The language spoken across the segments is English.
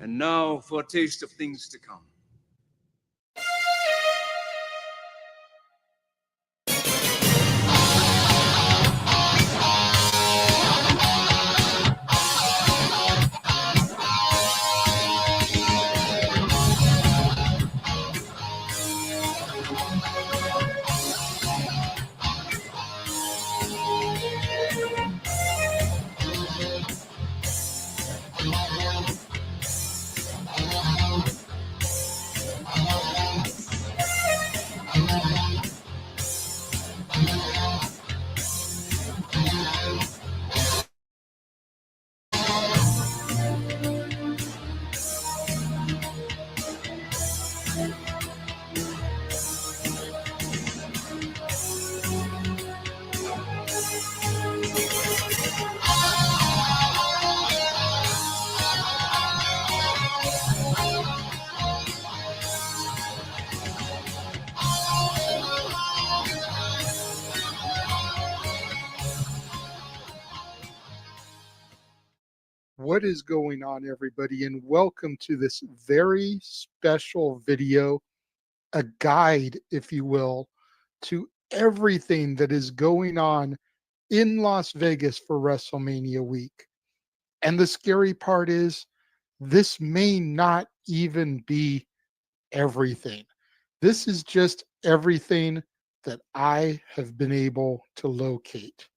And now for a taste of things to come. What is going on, everybody, and welcome to this very special video, a guide, if you will, to everything that is going on in Las Vegas for WrestleMania week. And the scary part is, this may not even be everything. This is just everything that I have been able to locate.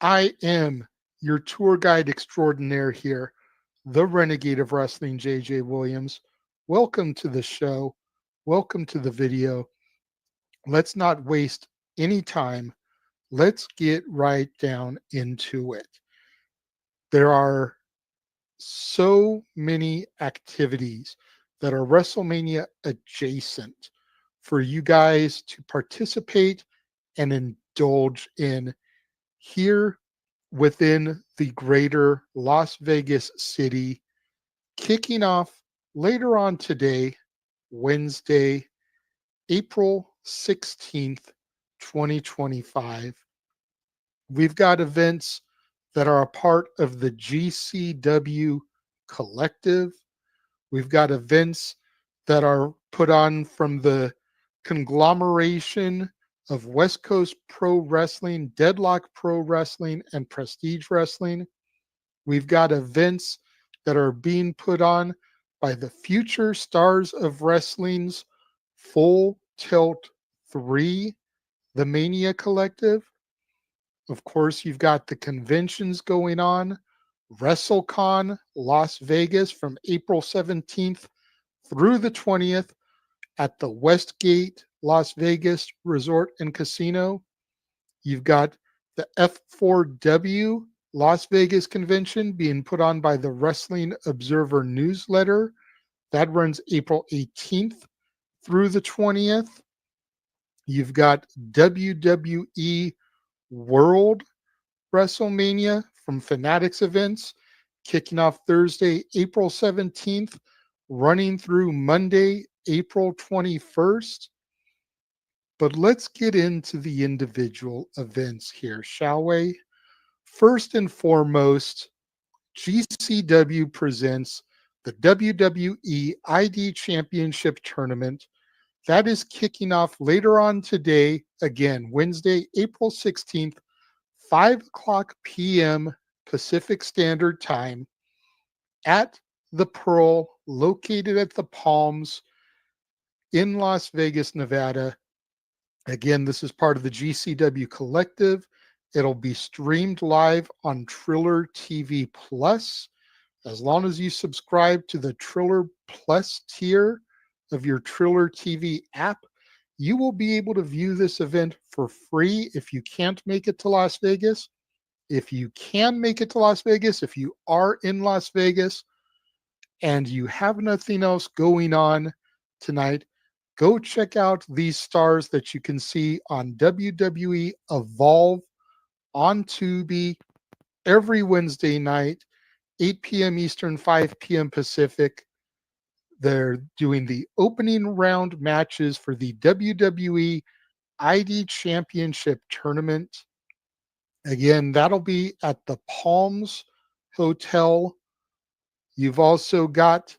I am your tour guide extraordinaire here, the Renegade of Wrestling, JJ Williams. Welcome to the show. Welcome to the video. Let's not waste any time. Let's get right down into it. There are so many activities that are WrestleMania adjacent for you guys to participate and indulge in here within the greater Las Vegas city, kicking off later on today, Wednesday, April 16th, 2025. We've got events that are a part of the GCW collective. We've got events that are put on from the conglomeration of West Coast Pro Wrestling, Deadlock Pro Wrestling, and Prestige Wrestling. We've got events that are being put on by the Future Stars of Wrestling's Full Tilt 3, the Mania Collective. Of course, you've got the conventions going on, WrestleCon Las Vegas from April 17th through the 20th at the Westgate Las Vegas Resort and Casino. You've got the F4W Las Vegas convention being put on by the Wrestling Observer newsletter. That runs April 18th through the 20th. You've got WWE World WrestleMania from Fanatics Events kicking off Thursday, April 17th, running through Monday, April 21st. But let's get into the individual events here, shall we? First and foremost, GCW presents the WWE ID Championship Tournament. That is kicking off later on today, again, Wednesday, April 16th, 5 o'clock p.m. Pacific Standard Time at the Pearl, located at the Palms in Las Vegas, Nevada. Again, this is part of the GCW Collective. It'll be streamed live on Triller TV Plus. As long as you subscribe to the Triller Plus tier of your Triller TV app, you will be able to view this event for free if you can't make it to Las Vegas. If you can make it to Las Vegas, if you are in Las Vegas and you have nothing else going on tonight, go check out these stars that you can see on WWE Evolve on Tubi every Wednesday night, 8 p.m. Eastern, 5 p.m. Pacific. They're doing the opening round matches for the WWE ID Championship Tournament. Again, that'll be at the Palms Hotel. You've also got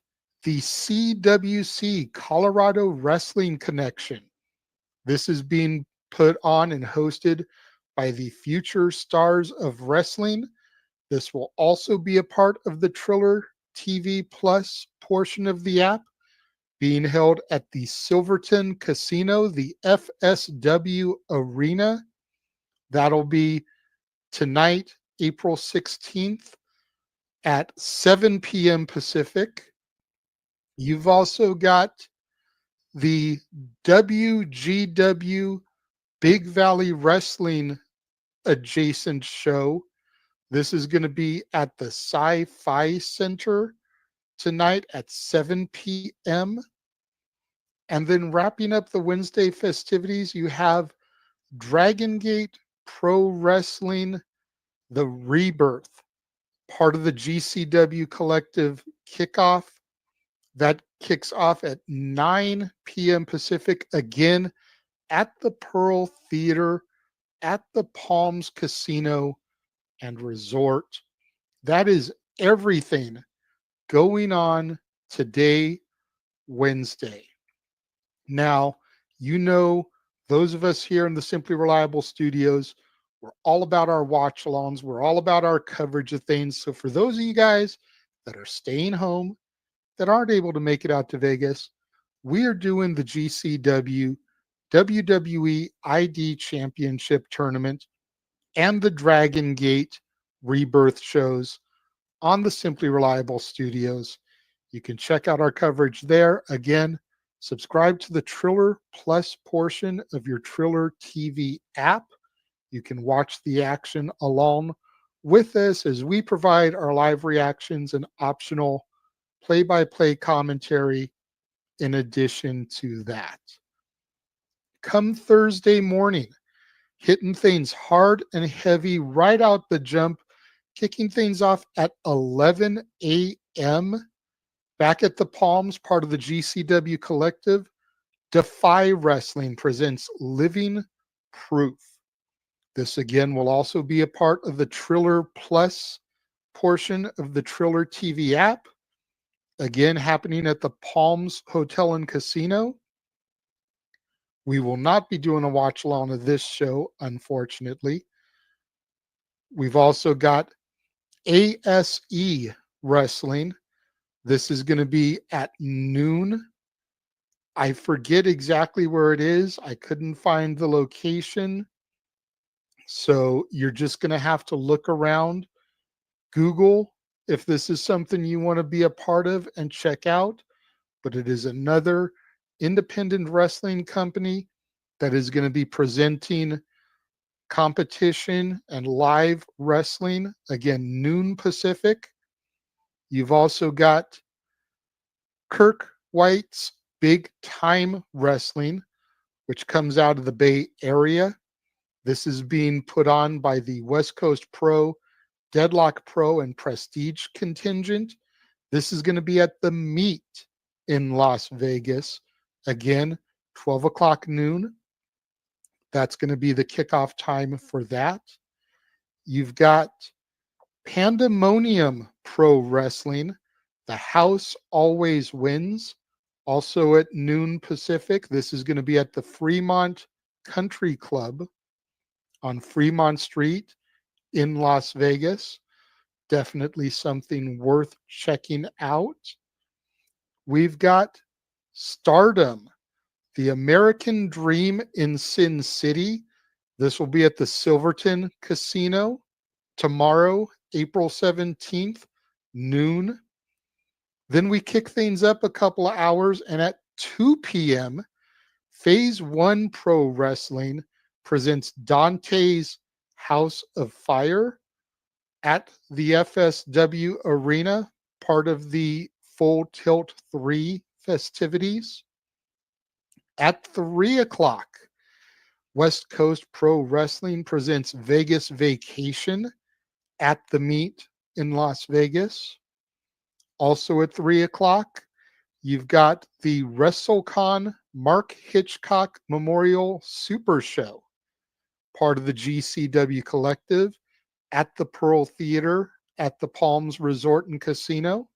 the CWC, Colorado Wrestling Connection. This is being put on and hosted by the Future Stars of Wrestling. This will also be a part of the Triller TV Plus portion of the app, being held at the Silverton Casino, the FSW Arena. That'll be tonight, April 16th at 7 p.m. Pacific. You've also got the WGW Big Valley Wrestling adjacent show. This is going to be at the Sci-Fi Center tonight at 7 p.m. And then wrapping up the Wednesday festivities, you have Dragon Gate Pro Wrestling, The Rebirth, part of the GCW Collective kickoff. That kicks off at 9 p.m. Pacific, again at the Pearl Theater at the Palms Casino and Resort. That is everything going on today, Wednesday. Now, those of us here in the Simply Reliable studios, we're all about our watch alongs. We're all about our coverage of things. So for those of you guys that are staying home, that aren't able to make it out to Vegas, we are doing the GCW WWE ID Championship Tournament and the Dragon Gate Rebirth shows on the Simply Reliable Studios. You can check out our coverage there. Again, subscribe to the Triller Plus portion of your Triller TV app. You can watch the action along with us as we provide our live reactions and optional play-by-play commentary in addition to that. Come Thursday morning, hitting things hard and heavy right out the jump, kicking things off at 11 a.m. Back at the Palms, part of the GCW Collective, Defy Wrestling presents Living Proof. This again will also be a part of the Triller Plus portion of the Triller TV app. Again, happening at the Palms Hotel and Casino. We will not be doing a watch along of this show, unfortunately. We've also got ASE Wrestling. This is going to be at noon. I forget exactly where it is. I couldn't find the location. So you're just going to have to look around, Google if this is something you want to be a part of and check out. But it is another independent wrestling company that is going to be presenting competition and live wrestling, again, noon Pacific. You've also got Kirk White's Big Time Wrestling, which comes out of the Bay Area. This is being put on by the West Coast Pro, Deadlock Pro, and Prestige contingent. This is going to be at the Meet in Las Vegas. Again, 12 o'clock noon. That's going to be the kickoff time for that. You've got Pandemonium Pro Wrestling. The House Always Wins. Also at noon Pacific. This is going to be at the Fremont Country Club on Fremont Street in Las Vegas. Definitely something worth checking out. We've got Stardom, the American Dream in Sin City. This will be at the Silverton Casino tomorrow, April 17th, noon. Then we kick things up a couple of hours, and at 2 p.m., Phase 1 Pro Wrestling presents Dante's House of Fire at the FSW Arena, part of the Full Tilt 3 festivities. At 3 o'clock, West Coast Pro Wrestling presents Vegas Vacation at the Meet in Las Vegas. Also at 3 o'clock, you've got the WrestleCon Mark Hitchcock Memorial Super Show, part of the GCW Collective at the Pearl Theater at the Palms Resort and Casino.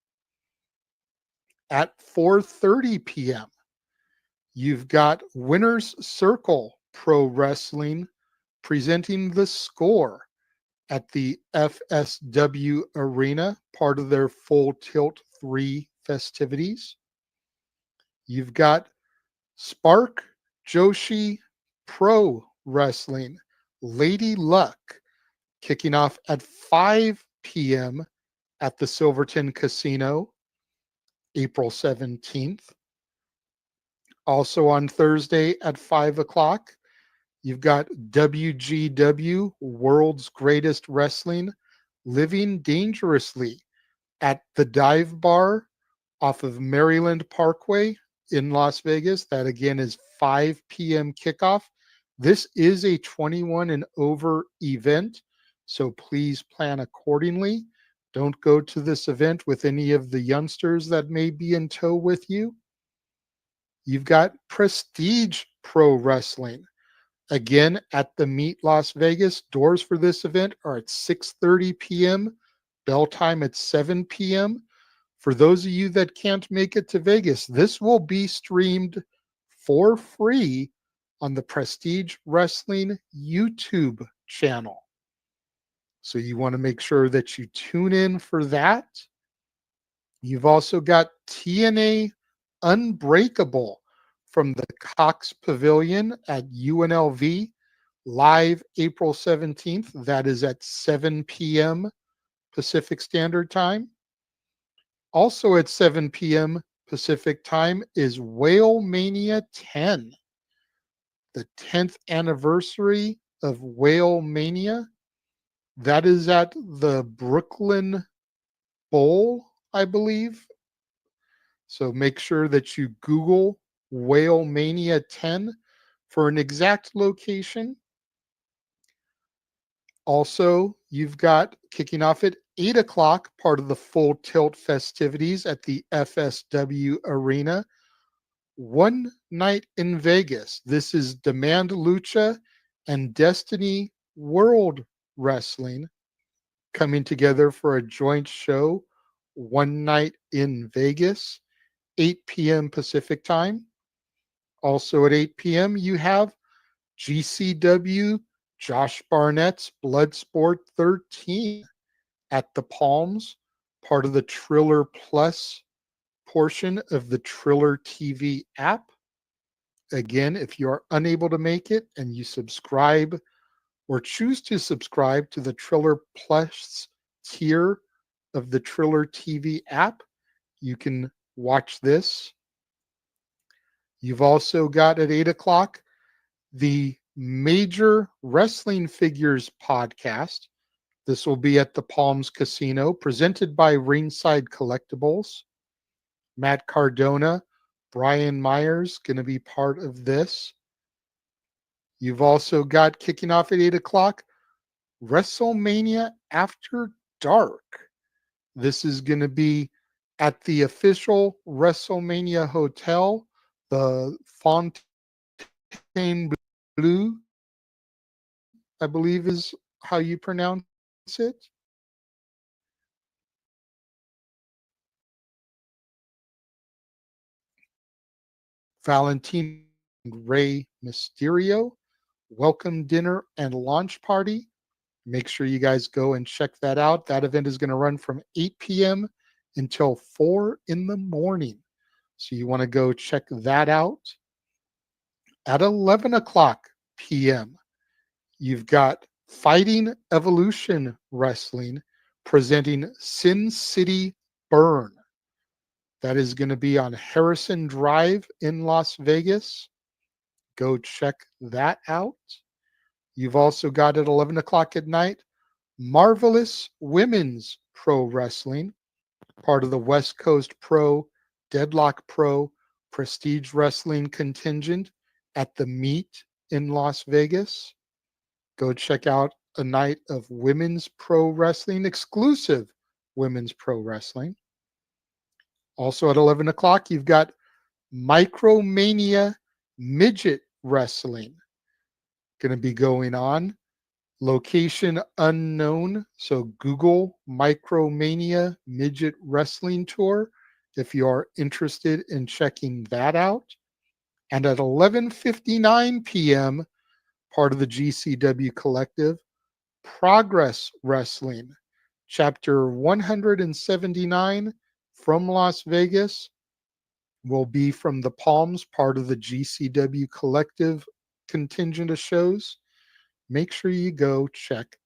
at 4:30 p.m. You've got Winners Circle Pro Wrestling presenting The Score at the FSW Arena, part of their Full Tilt 3 festivities. You've got Spark Joshi Pro Wrestling, Lady Luck, kicking off at 5 p.m. at the Silverton Casino, April 17th. Also on Thursday at 5 o'clock, you've got WGW World's Greatest Wrestling, Living Dangerously at the Dive Bar off of Maryland Parkway in Las Vegas. That again is 5 p.m. kickoff. This is a 21 and over event, so please plan accordingly. Don't go to this event with any of the youngsters that may be in tow with you. You've got Prestige Pro Wrestling. Again, at the Meet Las Vegas, doors for this event are at 6:30 p.m., bell time at 7 p.m. For those of you that can't make it to Vegas, this will be streamed for free on the Prestige Wrestling YouTube channel. So you want to make sure that you tune in for that. You've also got TNA Unbreakable from the Cox Pavilion at UNLV, live April 17th. That is at 7 p.m. Pacific Standard Time. Also at 7 p.m. Pacific Time is Wrestlemania 10, the 10th anniversary of Wrestlemania. That is at the Brooklyn Bowl, I believe. So make sure that you Google Wrestlemania 10 for an exact location. Also, you've got kicking off at 8 o'clock, part of the Full Tilt festivities at the FSW Arena. One Night in Vegas. This is Demand Lucha and Destiny World Wrestling coming together for a joint show. One Night in Vegas, 8 p.m. Pacific Time. Also at 8 p.m., you have GCW Josh Barnett's Bloodsport 13 at the Palms, part of the Triller Plus portion of the Triller TV app. Again, if you are unable to make it and you subscribe or choose to subscribe to the Triller Plus tier of the Triller TV app, you can watch this. You've also got at 8 o'clock the Major Wrestling Figures podcast. This will be at the Palms Casino, presented by Ringside Collectibles. Matt Cardona, Brian Myers going to be part of this. You've also got kicking off at 8 o'clock, Wrestlemania After Dark. This is going to be at the official Wrestlemania Hotel, the Fontaine Bleu, I believe is how you pronounce it. Valentino and Rey Mysterio, welcome dinner and launch party. Make sure you guys go and check that out. That event is going to run from 8 p.m. until 4 in the morning. So you want to go check that out. At 11 o'clock p.m., you've got Fighting Evolution Wrestling presenting Sin City Burn. That is going to be on Harrison Drive in Las Vegas. Go check that out. You've also got at 11 o'clock at night, Marvelous Women's Pro Wrestling, part of the West Coast Pro, Deadlock Pro, Prestige Wrestling contingent at the Meet in Las Vegas. Go check out a night of women's pro wrestling, exclusive women's pro wrestling. Also at 11 o'clock, you've got Micromania Midget Wrestling going to be going on. Location unknown, so Google Micromania Midget Wrestling Tour if you are interested in checking that out. And at 11:59 p.m., part of the GCW Collective, Progress Wrestling, Chapter 179 from Las Vegas, will be from the Palms, part of the GCW Collective contingent of shows. Make sure you go check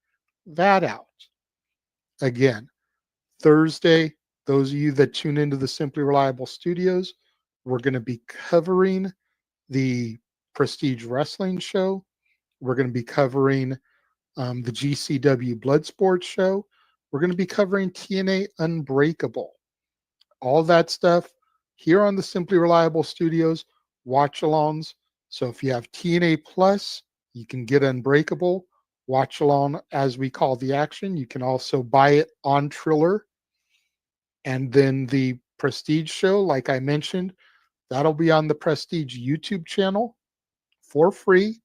that out. Again, Thursday, those of you that tune into the Simply Reliable Studios, we're going to be covering the Prestige Wrestling show. We're going to be covering the GCW Bloodsport show. We're going to be covering TNA Unbreakable. All that stuff here on the Simply Reliable Studios watch-alongs. So if you have TNA Plus, you can get Unbreakable watch along, as we call the action. You can also buy it on Triller. And then the Prestige show, like I mentioned, that'll be on the Prestige YouTube channel for free.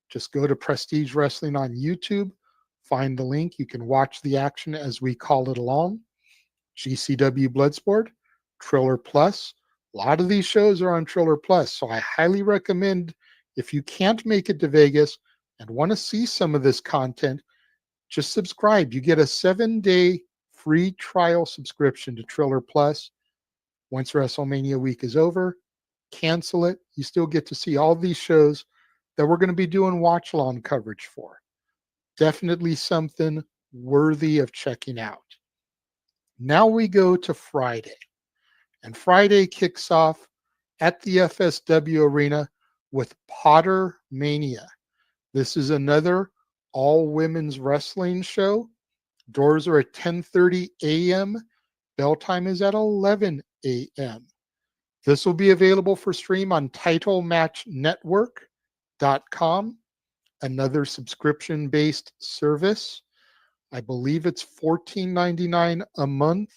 Just go to Prestige Wrestling on YouTube, find the link. You can watch the action as we call it along. GCW Bloodsport, Triller Plus. A lot of these shows are on Triller Plus, so I highly recommend, if you can't make it to Vegas and want to see some of this content, just subscribe. You get a 7-day free trial subscription to Triller Plus. Once WrestleMania week is over, cancel it. You still get to see all these shows that we're going to be doing watch-along coverage for. Definitely something worthy of checking out. Now we go to Friday. And Friday kicks off at the FSW Arena with Potter Mania. This is another all-women's wrestling show. Doors are at 10:30 a.m. Bell time is at 11 a.m. This will be available for stream on TitleMatchNetwork.com, another subscription-based service. I believe it's $14.99 a month,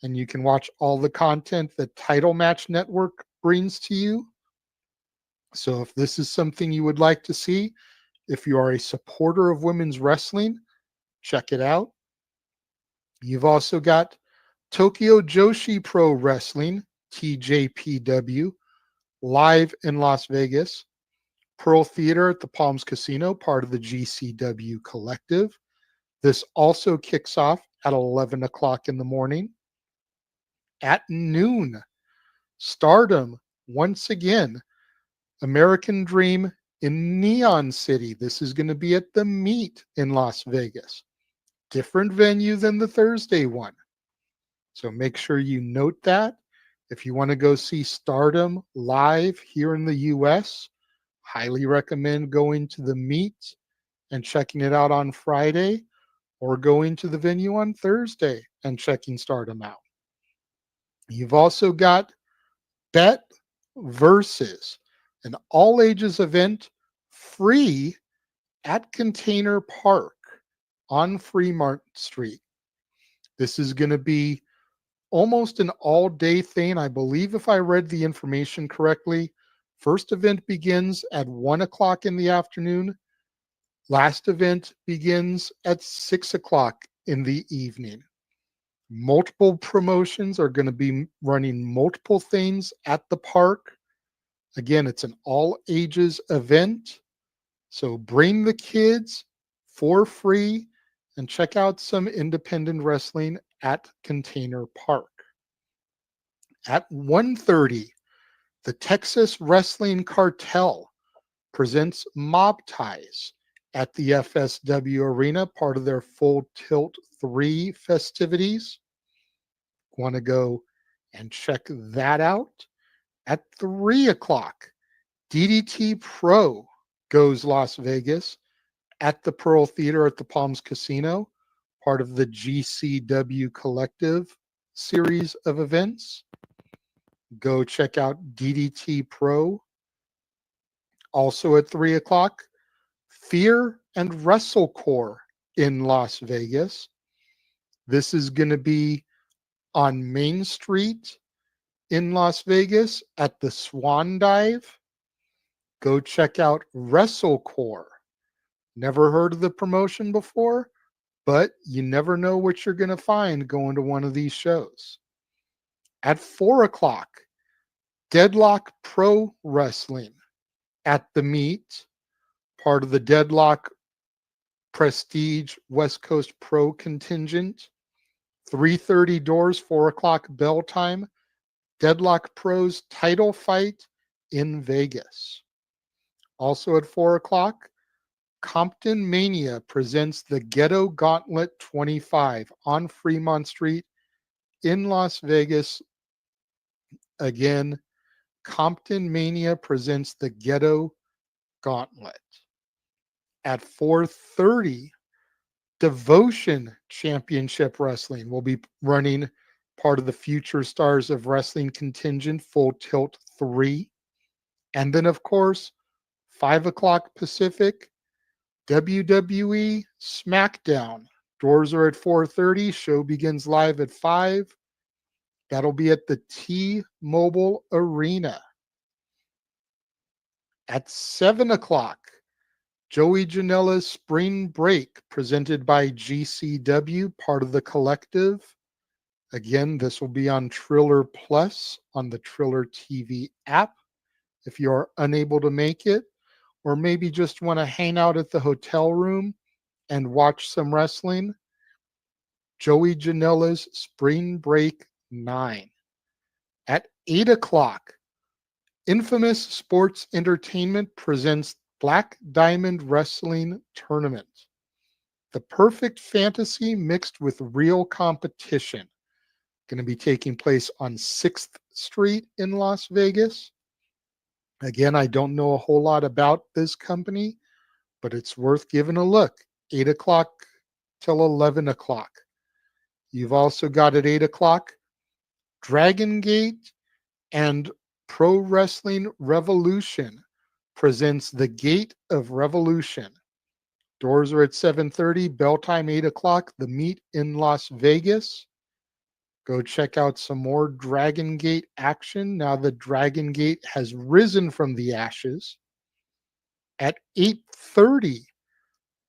and you can watch all the content that Title Match Network brings to you. So if this is something you would like to see, if you are a supporter of women's wrestling, check it out. You've also got Tokyo Joshi Pro Wrestling, TJPW, live in Las Vegas. Pearl Theater at the Palms Casino, part of the GCW Collective. This also kicks off at 11 o'clock in the morning. At noon, Stardom, once again, American Dream in Neon City. This is going to be at the Meet in Las Vegas. Different venue than the Thursday one. So make sure you note that. If you want to go see Stardom live here in the US, highly recommend going to the Meet and checking it out on Friday, or going to the venue on Thursday and checking Stardom out. You've also got Bet Versus, an all-ages event, free at Container Park on Fremont Street. This is going to be almost an all-day thing. I believe, if I read the information correctly, first event begins at 1 o'clock in the afternoon. Last event begins at 6 o'clock in the evening. Multiple promotions are going to be running multiple things at the park. Again, it's an all-ages event. So bring the kids for free and check out some independent wrestling at Container Park. At 1:30, the Texas Wrestling Cartel presents Mob Ties at the FSW Arena, part of their Full Tilt 3 festivities. Want to go and check that out. At 3 o'clock, DDT Pro goes Las Vegas at the Pearl Theater at the Palms Casino, part of the GCW Collective series of events. Go check out DDT Pro. Also at 3 o'clock, Fear and WrestleCore in Las Vegas. This is going to be on Main Street in Las Vegas at the Swan Dive. Go check out WrestleCore. Never heard of the promotion before, but you never know what you're going to find going to one of these shows. At 4 o'clock, Deadlock Pro Wrestling at the meet, part of the Deadlock Prestige West Coast Pro contingent. 3:30 doors, 4 o'clock bell time. Deadlock Pro's title fight in Vegas. Also at 4 o'clock, Compton Mania presents the Ghetto Gauntlet 25 on Fremont Street in Las Vegas. Again, Compton Mania presents the Ghetto Gauntlet. At 4:30, Devotion Championship Wrestling will be running part of the Future Stars of Wrestling contingent, Full Tilt 3. And then, of course, 5 o'clock Pacific, WWE SmackDown. Doors are at 4:30. Show begins live at 5. That'll be at the T-Mobile Arena. At 7 o'clock, Joey Janela's Spring Break, presented by GCW, part of the Collective. Again, this will be on Triller Plus on the Triller TV app. If you are unable to make it, or maybe just want to hang out at the hotel room and watch some wrestling, Joey Janela's Spring Break 9. At 8 o'clock, Infamous Sports Entertainment presents Black Diamond Wrestling Tournament. The perfect fantasy mixed with real competition. Going to be taking place on 6th Street in Las Vegas. Again, I don't know a whole lot about this company, but it's worth giving a look. 8 o'clock till 11 o'clock. You've also got at 8 o'clock Dragon Gate and Pro Wrestling Revolution presents the Gate of Revolution. Doors are at 7:30, bell time 8 o'clock, the meet in Las Vegas. Go check out some more Dragon Gate action now that Dragon Gate has risen from the ashes. At 8:30,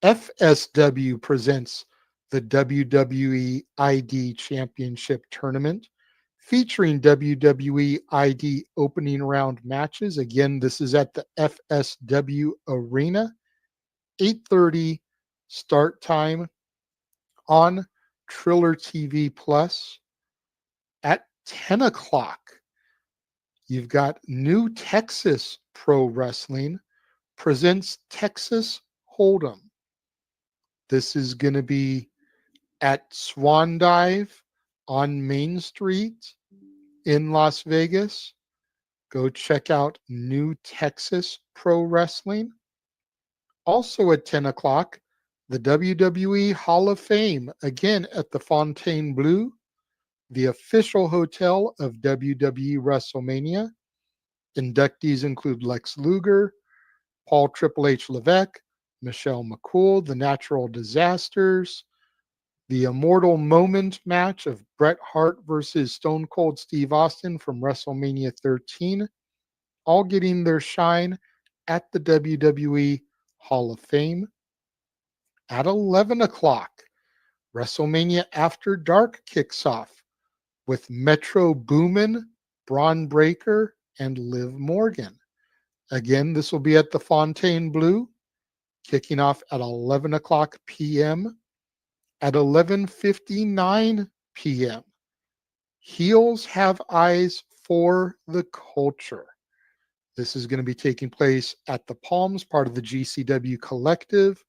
FSW presents the WWE ID Championship Tournament, featuring WWE ID opening round matches. Again, this is at the FSW Arena. 8:30 start time on Triller TV Plus. At 10 o'clock, you've got New Texas Pro Wrestling presents Texas Hold'em. This is going to be at Swan Dive on Main Street in Las Vegas. Go check out New Texas Pro Wrestling. Also at 10 o'clock, the WWE Hall of Fame, again at the Fontainebleau, the official hotel of WWE Wrestlemania. Inductees include Lex Luger, Paul Triple H Levesque, Michelle McCool, the Natural Disasters, the Immortal Moment match of Bret Hart versus Stone Cold Steve Austin from WrestleMania 13, all getting their shine at the WWE Hall of Fame. At 11 o'clock, WrestleMania After Dark kicks off with Metro Boomin, Braun Breaker, and Liv Morgan. Again, this will be at the Fontainebleau, kicking off at 11 o'clock p.m. At 11:59 p.m., Heels Have Eyes for the Culture. This is going to be taking place at the Palms, part of the GCW Collective,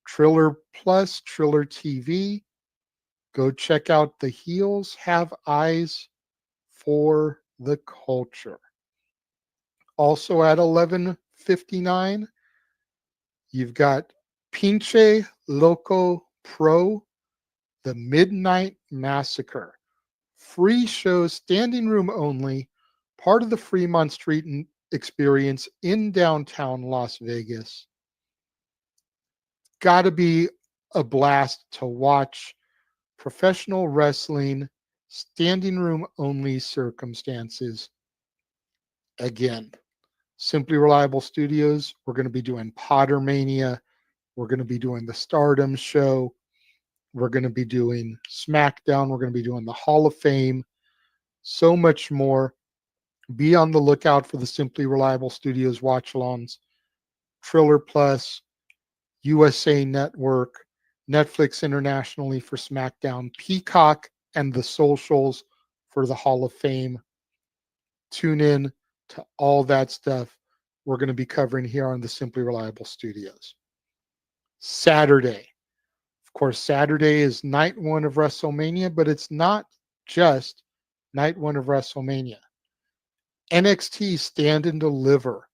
Triller Plus, Triller TV. Go check out the Heels Have Eyes for the Culture. Also at 11:59, you've got Pinche Loco Pro, the Midnight Massacre. Free show, standing room only, part of the Fremont Street Experience in downtown Las Vegas. Got to be a blast to watch professional wrestling, standing room only circumstances. Again, Simply Reliable Studios, we're going to be doing Pottermania. We're going to be doing the Stardom show. We're going to be doing SmackDown. We're going to be doing the Hall of Fame. So much more. Be on the lookout for the Simply Reliable Studios watch-alongs, Triller Plus, USA Network, Netflix internationally for SmackDown, Peacock, and the socials for the Hall of Fame. Tune in to all that stuff we're going to be covering here on the Simply Reliable Studios. Saturday. Of course, Saturday is night one of WrestleMania, but it's not just night one of WrestleMania. NXT Stand and Deliver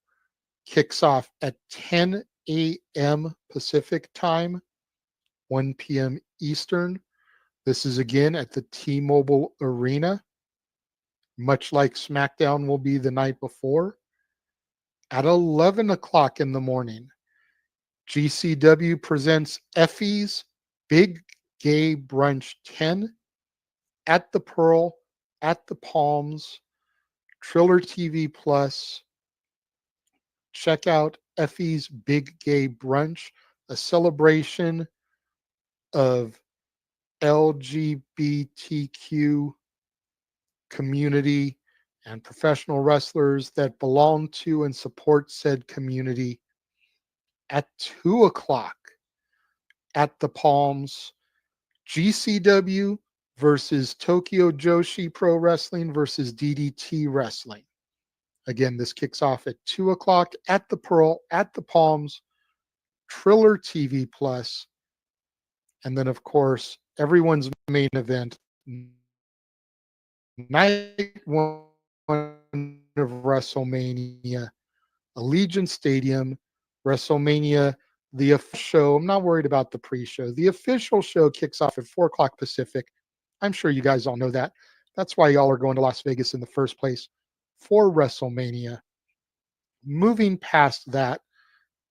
kicks off at 10 a.m. Pacific time, 1 p.m. Eastern. This is again at the T-Mobile Arena, much like SmackDown will be the night before. At 11 o'clock in the morning, GCW presents Effie's Big Gay Brunch 10 at the Pearl, at the Palms, Triller TV Plus. Check out Effie's Big Gay Brunch, a celebration of LGBTQ community and professional wrestlers that belong to and support said community. At 2 o'clock at the Palms, GCW versus Tokyo Joshi Pro Wrestling versus DDT Wrestling. Again, this kicks off at 2 o'clock at the Pearl, at the Palms, Triller TV Plus, and then, of course, everyone's main event, night one of WrestleMania, Allegiant Stadium, WrestleMania, the official show. I'm not worried about the pre-show. The official show kicks off at 4 o'clock Pacific. I'm sure you guys all know that. That's why y'all are going to Las Vegas in the first place for WrestleMania. Moving past that,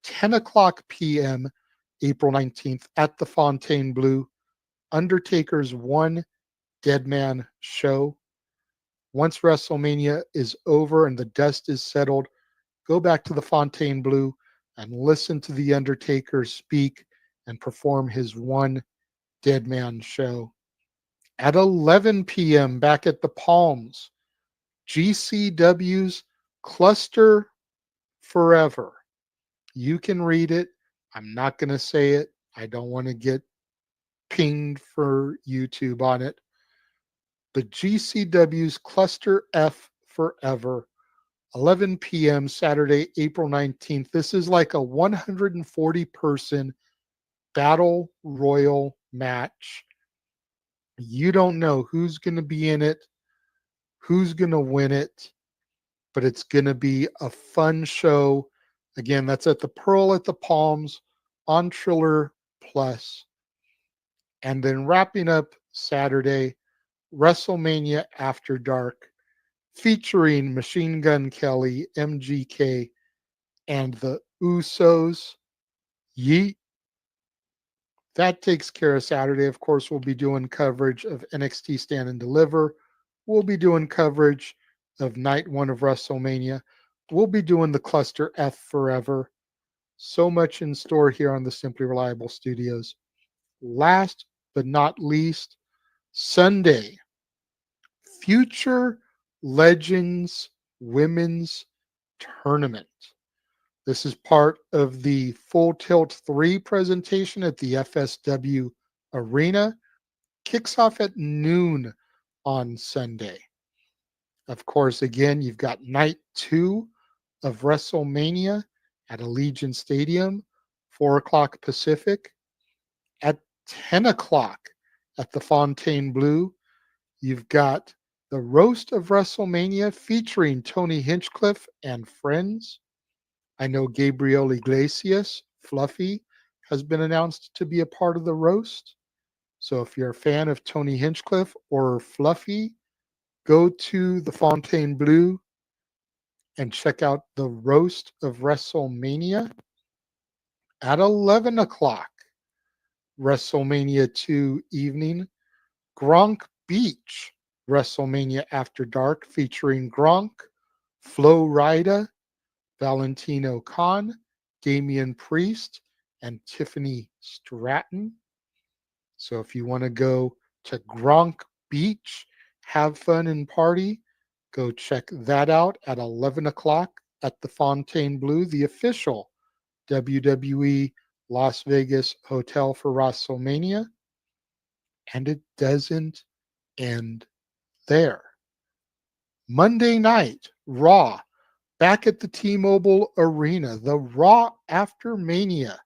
10 o'clock p.m., April 19th, at the Fontainebleau, Undertaker's One Dead Man show. Once WrestleMania is over and the dust is settled, go back to the Fontainebleau and listen to The Undertaker speak and perform his One Dead Man show. At 11 p.m., back at the Palms, GCW's Cluster Forever. You can read it. I'm not going to say it. I don't want to get pinged for YouTube on it. But GCW's Cluster F Forever, 11 p.m. Saturday, April 19th. This is like a 140-person battle royal match. You don't know who's going to be in it, who's going to win it, but it's going to be a fun show. Again, that's at the Pearl at the Palms on Triller Plus. And then wrapping up Saturday, WrestleMania After Dark, featuring Machine Gun Kelly, MGK, and the Usos. Yeet. That takes care of Saturday. Of course, we'll be doing coverage of NXT Stand and Deliver. We'll be doing coverage of night one of WrestleMania. We'll be doing the Cluster F Forever. So much in store here on the Simply Reliable Studios. Last but not least, Sunday, Future Legends Women's Tournament. This is part of the Full Tilt 3 presentation at the FSW Arena. Kicks off at noon on Sunday. Of course, again, you've got night 2 of WrestleMania at Allegiant Stadium, 4 o'clock Pacific. At 10 o'clock at the Fontainebleau, you've got the Roast of WrestleMania featuring Tony Hinchcliffe and friends. I know Gabriel Iglesias, Fluffy, has been announced to be a part of the roast. So if you're a fan of Tony Hinchcliffe or Fluffy, go to the Fontainebleau and check out the Roast of WrestleMania. At 11 o'clock, WrestleMania 2 evening, Gronk Beach WrestleMania After Dark featuring Gronk, Flo Rida, Valentino Khan, Damian Priest, and Tiffany Stratton. So if you want to go to Gronk Beach, have fun and party, go check that out at 11 o'clock at the Fontainebleau, the official WWE Las Vegas hotel for Wrestlemania. And it doesn't end there. Monday night, Raw, back at the T-Mobile Arena, the Raw After Mania.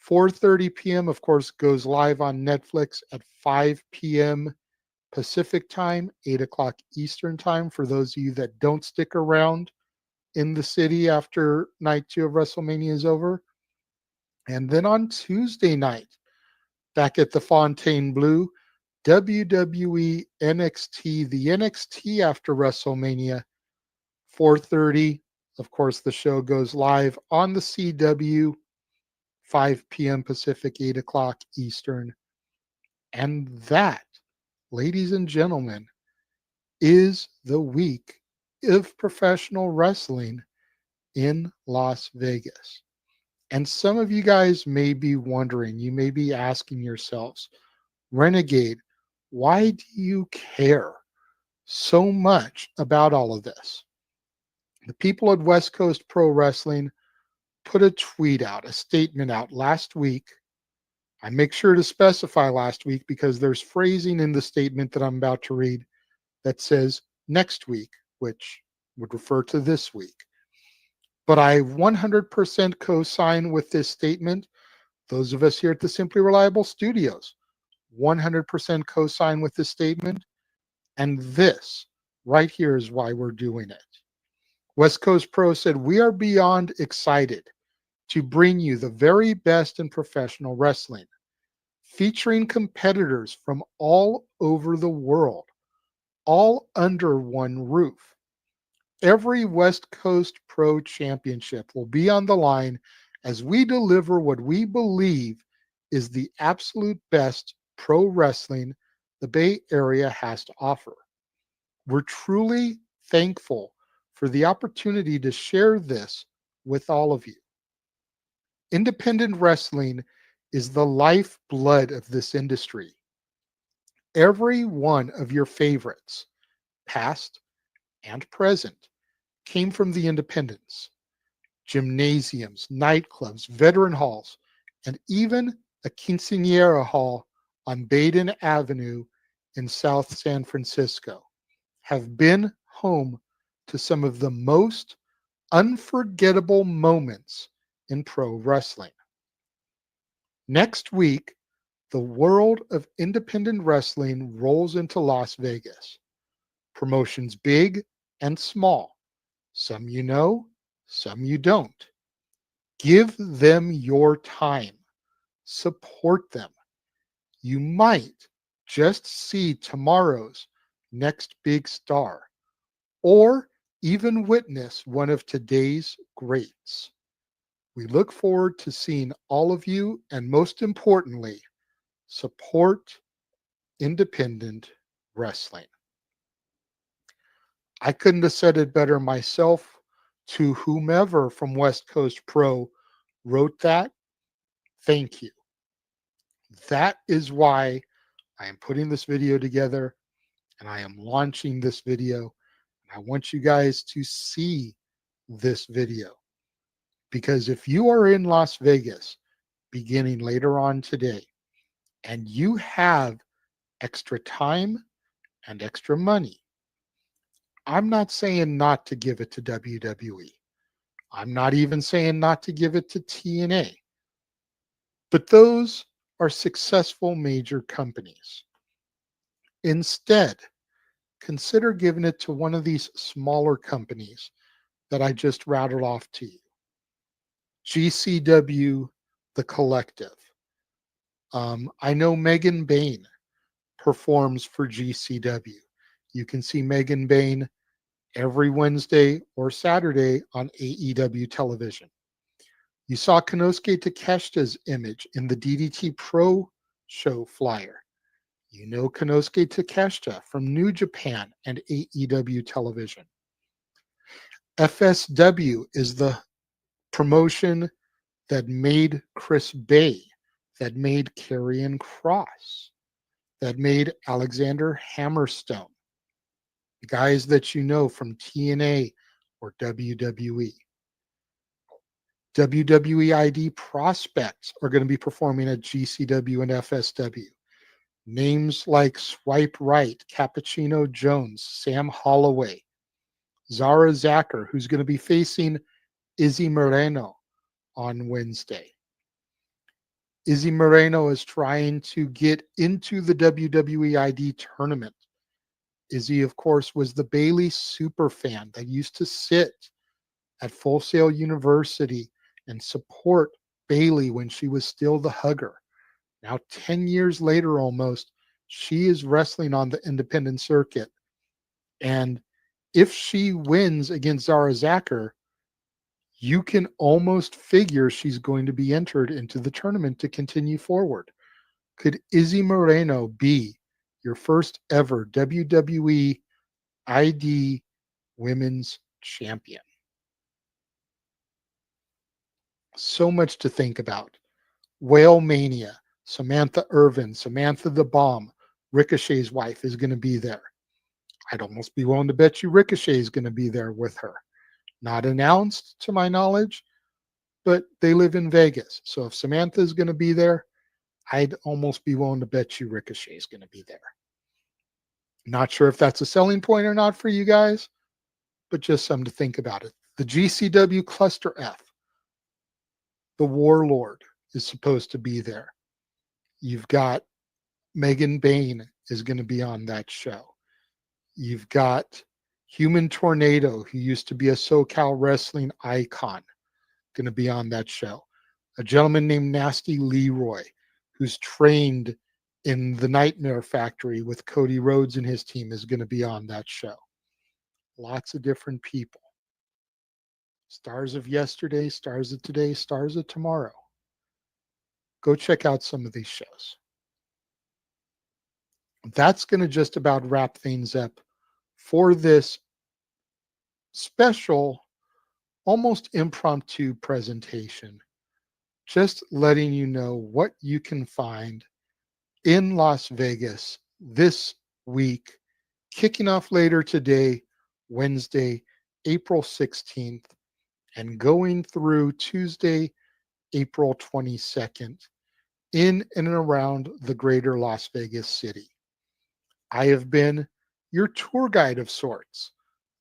4:30 p.m., of course, goes live on Netflix at 5 p.m. Pacific time, 8 o'clock Eastern time, for those of you that don't stick around in the city after night 2 of WrestleMania is over. And then on Tuesday night, back at the Fontainebleau, WWE NXT, the NXT after WrestleMania, 4:30. Of course, the show goes live on the CW, 5 p.m. Pacific, 8 o'clock Eastern. And that, ladies and gentlemen, is the week of professional wrestling in Las Vegas. And some of you guys may be wondering, you may be asking yourselves, Renegade, why do you care so much about all of this? The people at West Coast Pro Wrestling put a tweet out, a statement out last week. I make sure to specify last week because there's phrasing in the statement that I'm about to read that says next week, which would refer to this week. But I 100% co-sign with this statement. Those of us here at the Simply Reliable Studios 100% co-sign with this statement. And this right here is why we're doing it. West Coast Pro said, "We are beyond excited to bring you the very best in professional wrestling, featuring competitors from all over the world, all under one roof. Every West Coast Pro Championship will be on the line as we deliver what we believe is the absolute best pro wrestling the Bay Area has to offer. We're truly thankful for the opportunity to share this with all of you. Independent wrestling is the lifeblood of this industry. Every one of your favorites, past and present, came from the independents, gymnasiums, nightclubs, veteran halls, and even a quinceañera hall on Baden Avenue in South San Francisco have been home to some of the most unforgettable moments in pro wrestling. Next week, the world of independent wrestling rolls into Las Vegas. Promotions big and small. Some you know, some you don't. Give them your time. Support them. You might just see tomorrow's next big star, or even witness one of today's greats. We look forward to seeing all of you, and most importantly, support independent wrestling." I couldn't have said it better myself. To whomever from West Coast Pro wrote that, thank you. That is why I am putting this video together and I am launching this video. I want you guys to see this video, because if you are in Las Vegas beginning later on today and you have extra time and extra money, I'm not saying not to give it to WWE. I'm not even saying not to give it to TNA. But those are successful major companies. Instead, consider giving it to one of these smaller companies that I just rattled off to you. GCW, The Collective. I know Megan Bain performs for GCW. You can see Megan Bain every Wednesday or Saturday on AEW television. You saw Konosuke Takeshita's image in the DDT Pro Show flyer. You know Konosuke Takeshita from New Japan and AEW television. FSW is the promotion that made Chris Bay, that made Karrion Kross. that made Alexander Hammerstone, guys that you know from TNA or WWE. WWE ID prospects are going to be performing at GCW and FSW. Names like Swipe Right, Cappuccino Jones, Sam Holloway, Zara Zacher, who's going to be facing Izzy Moreno on Wednesday. Izzy Moreno is trying to get into the WWE ID tournament. Izzy, of course, was the Bayley superfan that used to sit at Full Sail University and support Bayley when she was still the hugger. Now, 10 years later almost, she is wrestling on the independent circuit. And if she wins against Zara Zacher, you can almost figure she's going to be entered into the tournament to continue forward. Could Izzy Moreno be your first ever WWE ID Women's Champion? So much to think about. Whale Mania, Samantha Irvin, Samantha the Bomb, Ricochet's wife is going to be there. I'd almost be willing to bet you Ricochet is going to be there with her. Not announced to my knowledge, but they live in Vegas. So if Samantha is going to be there, I'd almost be willing to bet you Ricochet is going to be there. Not sure if that's a selling point or not for you guys, but just something to think about it. The GCW Cluster F, the Warlord is supposed to be there. You've got Megan Bain is going to be on that show. You've got Human Tornado, who used to be a SoCal wrestling icon, going to be on that show. A gentleman named Nasty Leroy, who's trained in the Nightmare Factory with Cody Rhodes and his team, is going to be on that show. Lots of different people. Stars of yesterday, stars of today, stars of tomorrow. Go check out some of these shows. That's going to just about wrap things up for this special, almost impromptu presentation. Just letting you know what you can find in Las Vegas this week, kicking off later today, Wednesday, April 16th, and going through Tuesday, April 22nd, in and around the greater Las Vegas city. I have been your tour guide of sorts,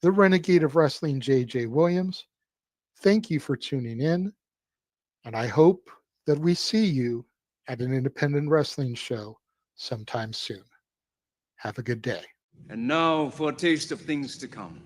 the Renegade of Wrestling, J.J. Williams. Thank you for tuning in, and I hope that we see you at an independent wrestling show sometime soon. Have a good day. And now for a taste of things to come.